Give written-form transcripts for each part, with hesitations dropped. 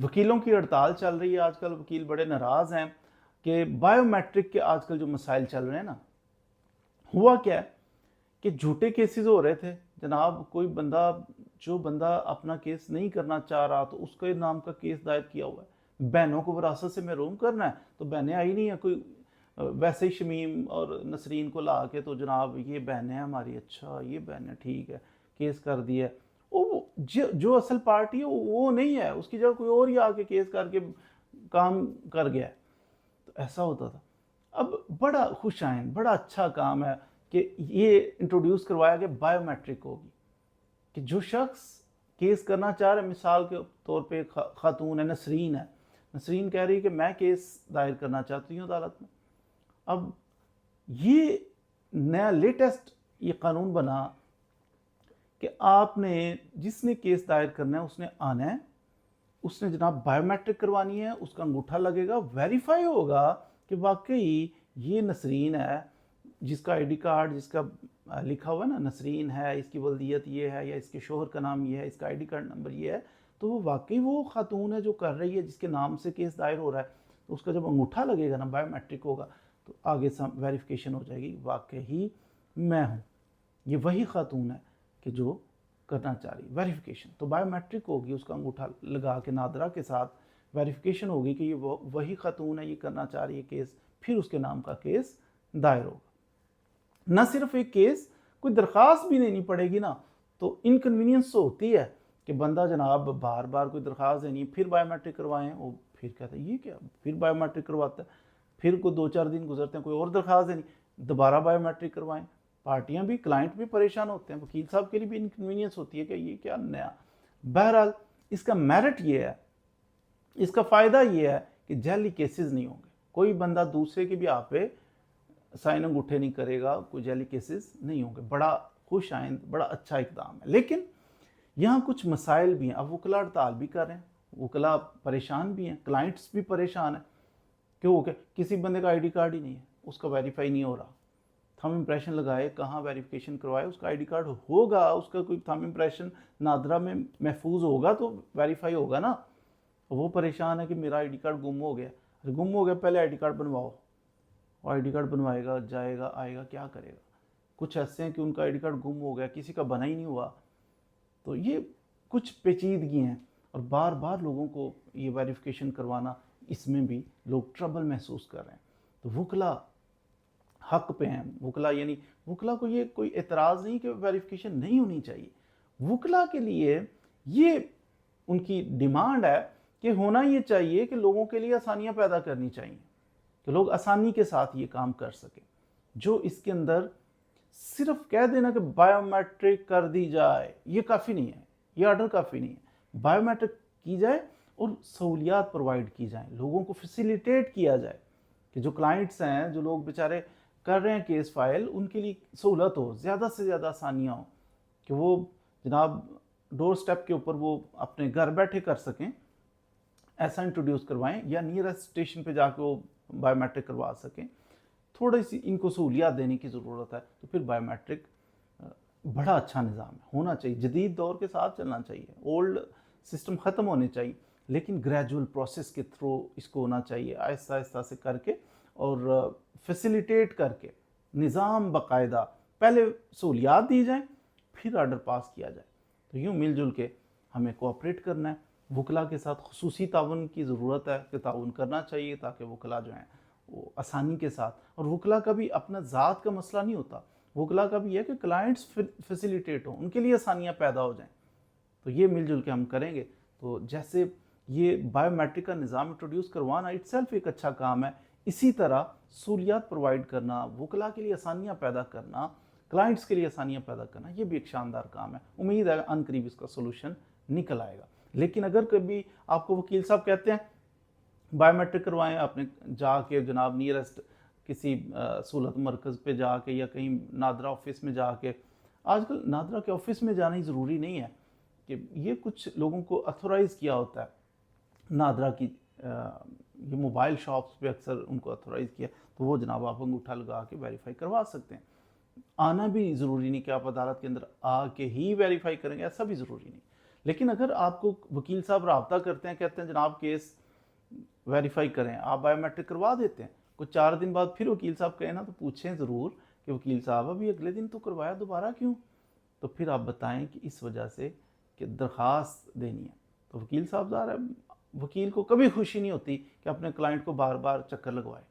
वकीलों की हड़ताल चल रही है आजकल, वकील बड़े नाराज़ हैं कि बायोमेट्रिक के आजकल जो मसाइल चल रहे हैं ना, हुआ क्या है कि झूठे केसेस हो रहे थे जनाब। कोई बंदा, जो बंदा अपना केस नहीं करना चाह रहा तो उसके नाम का केस दायर किया हुआ है। बहनों को विरासत से महरूम करना है तो बहनें आई नहीं है, कोई वैसे ही शमीम और नसरीन को ला के तो जनाब ये बहनें हैं हमारी, अच्छा ये बहनें ठीक है, केस कर दिया। वो जो असल पार्टी है वो नहीं है, उसकी जगह कोई और ही आके केस करके काम कर गया है। तो ऐसा होता था। अब बड़ा खुश आइन, बड़ा अच्छा काम है कि ये इंट्रोड्यूस करवाया कि बायोमेट्रिक होगी, कि जो शख्स केस करना चाह रहे, मिसाल के तौर पे खातून है, नसरीन है, नसरीन कह रही है कि मैं केस दायर करना चाहती हूँ अदालत में। अब ये नया लेटेस्ट ये कानून बना कि आपने, जिसने केस दायर करना है उसने आना है, उसने जनाब बायोमेट्रिक करवानी है, उसका अंगूठा लगेगा, वेरीफाई होगा कि वाकई ये नसरीन है, जिसका आईडी कार्ड, जिसका लिखा हुआ है ना नसरीन है, इसकी वल्दियत ये है, या इसके शोहर का नाम ये है, इसका आईडी कार्ड नंबर ये है, तो वो वाकई वो खातून है जो कर रही है, जिसके नाम से केस दायर हो रहा है। तो उसका जब अंगूठा लगेगा ना, बायोमेट्रिक होगा, तो आगे वेरिफिकेशन हो जाएगी, वाकई मैं हूँ, ये वही खातून है कि जो करना चाह रही। वेरिफिकेशन तो बायोमेट्रिक होगी, उसका अंगूठा लगा के नादरा के साथ वेरिफिकेशन होगी कि ये वही खातून है, ये करना चाह रही है केस, फिर उसके नाम का केस दायर होगा। न सिर्फ एक केस, कोई दरख्वास्त भी देनी पड़ेगी ना, तो इनकन्वीनियंस तो होती है कि बंदा जनाब बार बार कोई दरख्वास्त देनी, फिर बायोमेट्रिक करवाएं, वो फिर कहता है ये क्या, फिर बायोमेट्रिक करवाता है, फिर कोई 2-4 दिन गुजरते हैं, कोई और दरख्वास्त देनी, दोबारा बायोमेट्रिक करवाएं। पार्टियां भी, क्लाइंट भी परेशान होते हैं, वकील साहब के लिए भी इनकन्वीनियंस होती है कि ये क्या नया। बहरहाल इसका मेरिट ये है, इसका फ़ायदा ये है कि जैली केसेस नहीं होंगे, कोई बंदा दूसरे के भी आप पे साइन अंगूठे नहीं करेगा, कोई जैली केसेस नहीं होंगे। बड़ा खुश आइंद, बड़ा अच्छा इकदाम है। लेकिन यहाँ कुछ मसाइल भी हैं। अब वकला हड़ताल भी कर रहे हैं, वकला परेशान भी हैं, क्लाइंट्स भी परेशान है। क्यों? क्या किसी बंदे का आईडी कार्ड ही नहीं है, उसका वेरीफाई नहीं हो रहा, थंब इम्प्रेशन लगाए, कहाँ वेरिफिकेशन करवाए, उसका आईडी कार्ड होगा, उसका कोई थंब इम्प्रेशन नादरा में महफूज होगा तो वेरीफाई होगा ना। वो परेशान है कि मेरा आईडी कार्ड गुम हो गया। अरे गुम हो गया, पहले आईडी कार्ड बनवाओ। आईडी कार्ड बनवाएगा, जाएगा, आएगा, क्या करेगा? कुछ ऐसे हैं कि उनका आईडी कार्ड गुम हो गया, किसी का बना ही नहीं हुआ। तो ये कुछ पेचीदगी हैं, और बार बार लोगों को ये वेरिफिकेशन करवाना, इसमें भी लोग ट्रबल महसूस कर रहे हैं। तो वकला हक पे हैं। वकला यानी वकला को ये कोई एतराज़ नहीं कि वेरिफिकेशन नहीं होनी चाहिए। वकला के लिए ये उनकी डिमांड है कि होना ये चाहिए कि लोगों के लिए आसानियां पैदा करनी चाहिए, कि लोग आसानी के साथ ये काम कर सकें। जो इसके अंदर सिर्फ कह देना कि बायोमेट्रिक कर दी जाए, ये काफ़ी नहीं है, ये ऑर्डर काफ़ी नहीं है। बायोमेट्रिक की जाए और सहूलियात प्रोवाइड की जाए, लोगों को फैसिलिटेट किया जाए कि जो क्लाइंट्स हैं, जो लोग बेचारे कर रहे हैं केस फाइल, उनके लिए सहूलत हो, ज़्यादा से ज़्यादा आसानियाँ हो, कि वो जनाब डोर स्टेप के ऊपर वो अपने घर बैठे कर सकें। ऐसा इंट्रोड्यूस करवाएं, या नियरेस्ट स्टेशन पे जाके वो बायोमेट्रिक करवा सकें। थोड़ी सी इनको सहूलियात देने की ज़रूरत है। तो फिर बायोमेट्रिक बड़ा अच्छा निज़ाम है, होना चाहिए, जदीद दौर के साथ चलना चाहिए, ओल्ड सिस्टम ख़त्म होने चाहिए, लेकिन ग्रेजुअल प्रोसेस के थ्रू इसको होना चाहिए, आहिस्ता आहिस्ता से करके और फैसिलिटेट करके, निज़ाम बाकायदा, पहले सहूलियात दी जाए, फिर आर्डर पास किया जाए। तो यूँ मिलजुल के हमें कोऑपरेट करना है। वकला के साथ खुसूसी ताउन की ज़रूरत है, कि ताउन करना चाहिए, ताकि वकला जो हैं वो आसानी के साथ, और वकला का भी अपना ज़ात का मसला नहीं होता, वकला का भी है कि क्लाइंट्स फैसिलिटेट हों, उनके लिए आसानियाँ पैदा हो जाएँ। तो ये मिलजुल के हम करेंगे। तो जैसे ये बायोमेट्रिक का निज़ाम इंट्रोड्यूस करवाना इट्सेल्फ एक अच्छा काम है, इसी तरह सहूलियात प्रोवाइड करना, वकला के लिए आसानियाँ पैदा करना, क्लाइंट्स के लिए आसानियाँ पैदा करना, ये भी एक शानदार काम है। उम्मीद है अनकरीब इसका सोल्यूशन निकल आएगा। लेकिन अगर कभी आपको वकील साहब कहते हैं बायोमेट्रिक करवाएं, आपने जाके जनाब नियरेस्ट किसी सहूलत मरकज़ पे जाके, या कहीं नादरा ऑफिस में जाके, आजकल नादरा के ऑफिस में जाना ही ज़रूरी नहीं है, कि ये कुछ लोगों को अथोराइज़ किया होता है नादरा की, ये मोबाइल शॉप्स पे अक्सर उनको अथोराइज़ किया, तो वो जनाब आप अंगूठा लगा के वेरीफाई करवा सकते हैं। आना भी ज़रूरी नहीं कि आप अदालत के अंदर आके ही वेरीफाई करेंगे, ऐसा भी ज़रूरी नहीं। लेकिन अगर आपको वकील साहब रब्ता करते हैं, कहते हैं जनाब केस वेरीफाई करें, आप बायोमेट्रिक करवा देते हैं, कुछ 4 दिन बाद फिर वकील साहब कहें ना, तो पूछें ज़रूर कि वकील साहब अभी अगले दिन तो करवाया, दोबारा क्यों? तो फिर आप बताएं कि इस वजह से कि दरख्वास्त देनी है। तो वकील साहब ज़ाहिर है वकील को कभी खुशी नहीं होती कि अपने क्लाइंट को बार बार चक्कर लगवाए,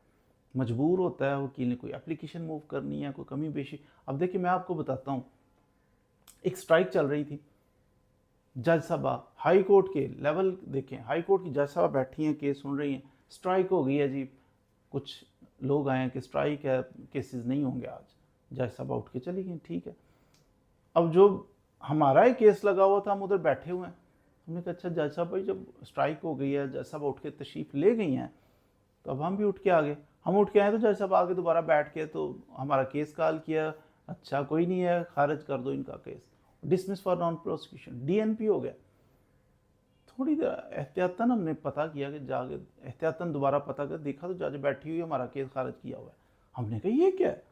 मजबूर होता है वकील ने, कोई एप्लीकेशन मूव करनी है, कोई कमी बेशी। अब देखिए मैं आपको बताता हूँ, एक स्ट्राइक चल रही थी, जज साहबा हाई कोर्ट के लेवल देखें, हाई कोर्ट की जज साहबा बैठी हैं, केस सुन रही हैं, स्ट्राइक हो गई है जी, कुछ लोग आए हैं कि स्ट्राइक है, केसेस नहीं होंगे आज, जज साहबा उठ के चली गई, ठीक है। अब जो हमारा ही केस लगा हुआ था, हम उधर बैठे हुए हैं, हमने कहा अच्छा जज साहब भाई जब स्ट्राइक हो गई है, जज साहब उठ के तशरीफ़ ले गई हैं, तो अब हम भी उठ के आ गए। हम उठ के आए तो जज साहब आगे दोबारा बैठ के तो हमारा केस कॉल किया, अच्छा कोई नहीं है, खारिज कर दो इनका case, dismiss for non prosecution, DNP हो गया। थोड़ी देर एहतियातन हमने पता किया कि जाके एहतियातन दोबारा पता कर देखा तो जज बैठी हुई हमारा केस खारिज किया हुआ है। हमने कहा ये क्या है,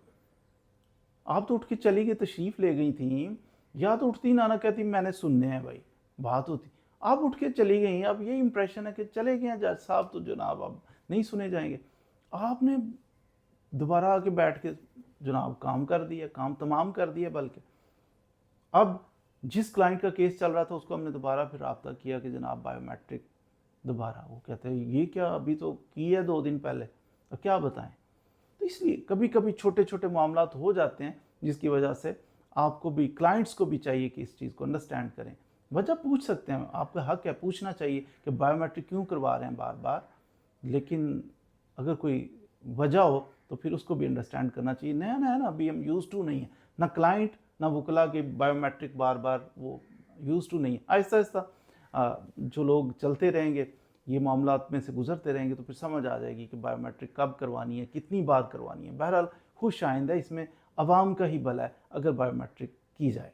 आप तो उठ के चली गई, तशरीफ़ ले गई थी, या तो उठती ना कहती मैंने सुनने हैं भाई, बात होती, आप उठ के चली गई। अब ये इंप्रेशन है कि चले गए हैं जज साहब तो जनाब अब नहीं सुने जाएंगे, आपने दोबारा आके बैठ के जनाब काम कर दिया, काम तमाम कर दिया। बल्कि अब जिस क्लाइंट का केस चल रहा था उसको हमने दोबारा फिर रब्ता किया कि जनाब बायोमेट्रिक दोबारा, वो कहते हैं ये क्या, अभी तो की है 2 दिन पहले, तो क्या बताएं। तो इसलिए कभी कभी छोटे छोटे मामला हो जाते हैं जिसकी वजह से आपको भी, क्लाइंट्स को भी चाहिए कि इस चीज़ को अंडरस्टैंड करें। वजह पूछ सकते हैं, आपका हक है, पूछना चाहिए कि बायोमेट्रिक क्यों करवा रहे हैं बार बार, लेकिन अगर कोई वजह हो तो फिर उसको भी अंडरस्टैंड करना चाहिए। नया नया ना, अभी हम यूज़ टू नहीं है, ना क्लाइंट ना वकला के बायोमेट्रिक बार बार वो यूज़ टू नहीं है। आहिस्ता आहिस्ता जो लोग चलते रहेंगे, ये मामलात में से गुजरते रहेंगे, तो फिर समझ आ जाएगी कि बायोमेट्रिक कब करवानी है, कितनी बार करवानी है। बहरहाल खुश आइंदा इसमें अवाम का ही भला है अगर बायोमेट्रिक की जाए।